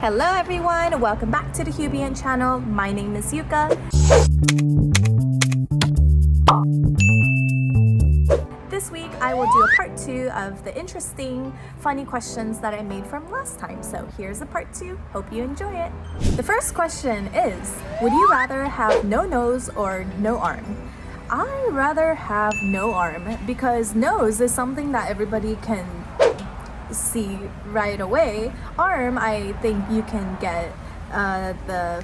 Hello everyone, welcome back to the HUBient channel. My name is Yuka. This week I will do a part 2 of the interesting, funny questions that I made from last time. So here's the part 2. Hope you enjoy it. The first question is, would you rather have no nose or no arm? I rather have no arm because nose is something that everybody can see right away. Arm, I think you can get the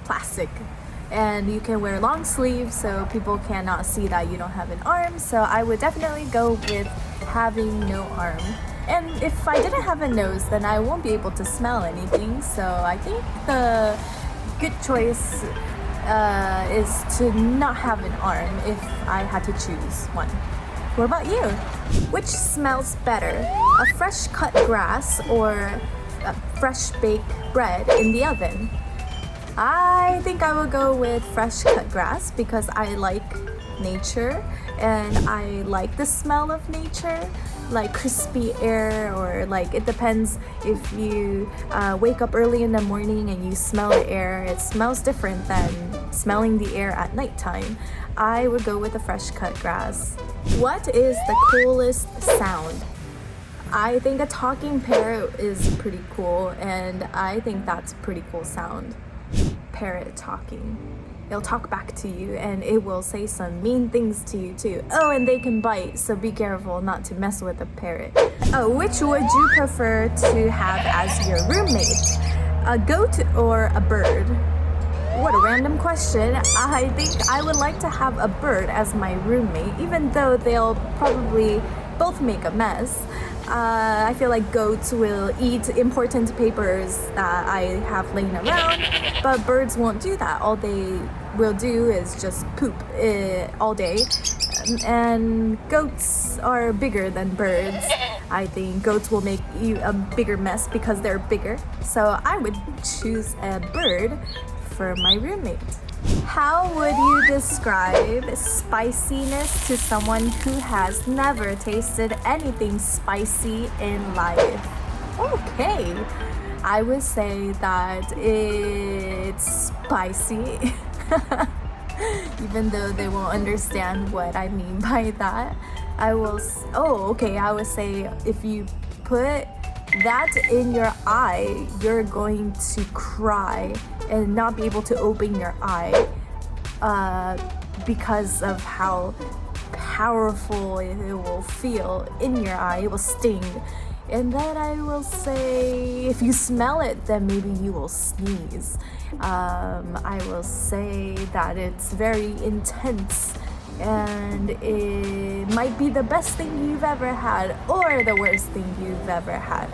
plastic and you can wear long sleeves so people cannot see that you don't have an arm. So I would definitely go with having no arm. And if I didn't have a nose, then I won't be able to smell anything. So I think the good choice is to not have an arm if I had to choose one. What about you? Which smells better, a fresh cut grass or a fresh baked bread in the oven? I think I will go with fresh cut grass because I like nature and I like the smell of nature, like crispy air, or like it depends if you wake up early in the morning and you smell the air. It smells different than smelling the air at nighttime. I would go with the fresh cut grass. What is the coolest sound? I think a talking parrot is pretty cool, and I think that's a pretty cool sound. Parrot talking. It'll talk back to you and it will say some mean things to you too. Oh, and they can bite, so be careful not to mess with a parrot. Oh, which would you prefer to have as your roommate? A goat or a bird? What a random question. I think I would like to have a bird as my roommate, even though they'll probably both make a mess. I feel like goats will eat important papers that I have laying around, but birds won't do that. All they will do is just poop all day. And goats are bigger than birds. I think goats will make you a bigger mess because they're bigger. So I would choose a bird for my roommate. How would you describe spiciness to someone who has never tasted anything spicy in life? Okay, I would say that it's spicy. Even though they won't understand what I mean by that. I would say if you put that in your eye, you're going to cry and not be able to open your eye because of how powerful it will feel in your eye. It will sting. And then I will say, if you smell it, then maybe you will sneeze. I will say that it's very intense and it might be the best thing you've ever had or the worst thing you've ever had.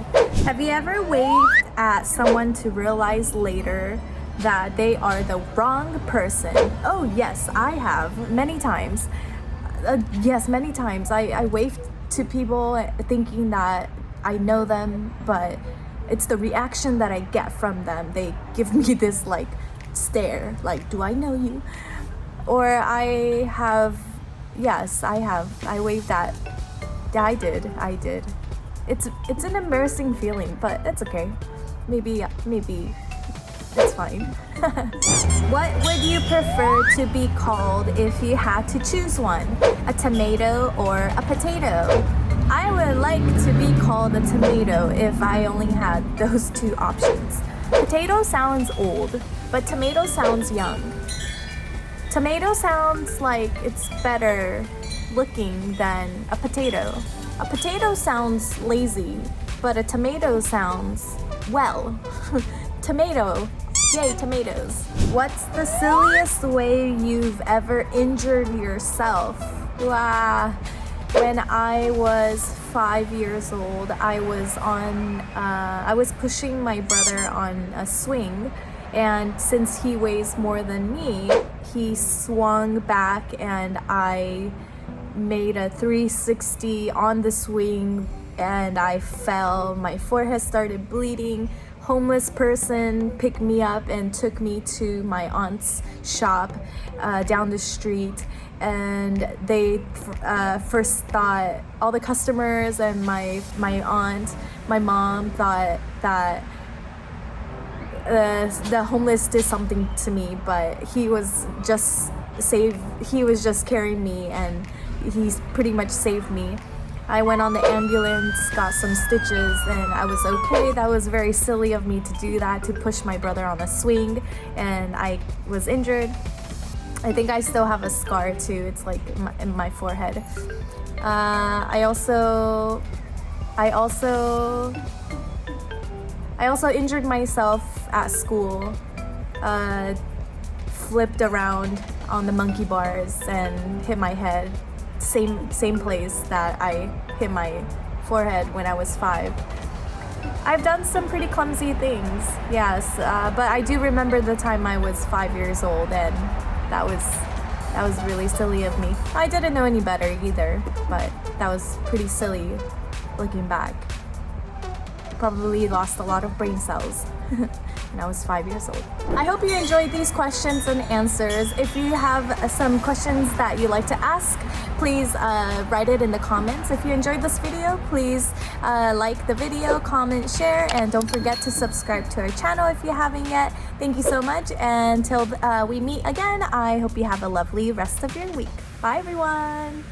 Have you ever waved at someone to realize later that they are the wrong person? Oh yes, I have many times. Many times. I waved to people thinking that I know them, but it's the reaction that I get from them. They give me this like stare, like, do I know you? Or I waved at. I did. It's an embarrassing feeling, but it's okay. Maybe it's fine. What would you prefer to be called if you had to choose one? A tomato or a potato? I would like to be called a tomato if I only had those two options. Potato sounds old, but tomato sounds young. Tomato sounds like it's better looking than a potato. A potato sounds lazy, but a tomato sounds, well, tomato. Yay, tomatoes. What's the silliest way you've ever injured yourself? When I was 5 years old, I was pushing my brother on a swing, and since he weighs more than me, he swung back and I made a 360 on the swing and I fell. My forehead started bleeding. Homeless person picked me up and took me to my aunt's shop down the street, and they first thought, all the customers and my aunt, my mom thought that the homeless did something to me, but he was just carrying me, and he's pretty much saved me. I went on the ambulance, got some stitches, and I was okay. That was very silly of me to do that, to push my brother on a swing, and I was injured. I think I still have a scar too. It's like in my forehead. I also injured myself at school. Flipped around on the monkey bars and hit my head. Same place that I hit my forehead when I was 5. I've done some pretty clumsy things, yes, but I do remember the time I was 5 years old, and that was really silly of me. I didn't know any better either, but that was pretty silly looking back. Probably lost a lot of brain cells when I was 5 years old. I hope you enjoyed these questions and answers. If you have some questions that you'd like to ask, please write it in the comments. If you enjoyed this video, please like the video, comment, share, and don't forget to subscribe to our channel if you haven't yet. Thank you so much, and until we meet again, I hope you have a lovely rest of your week. Bye everyone!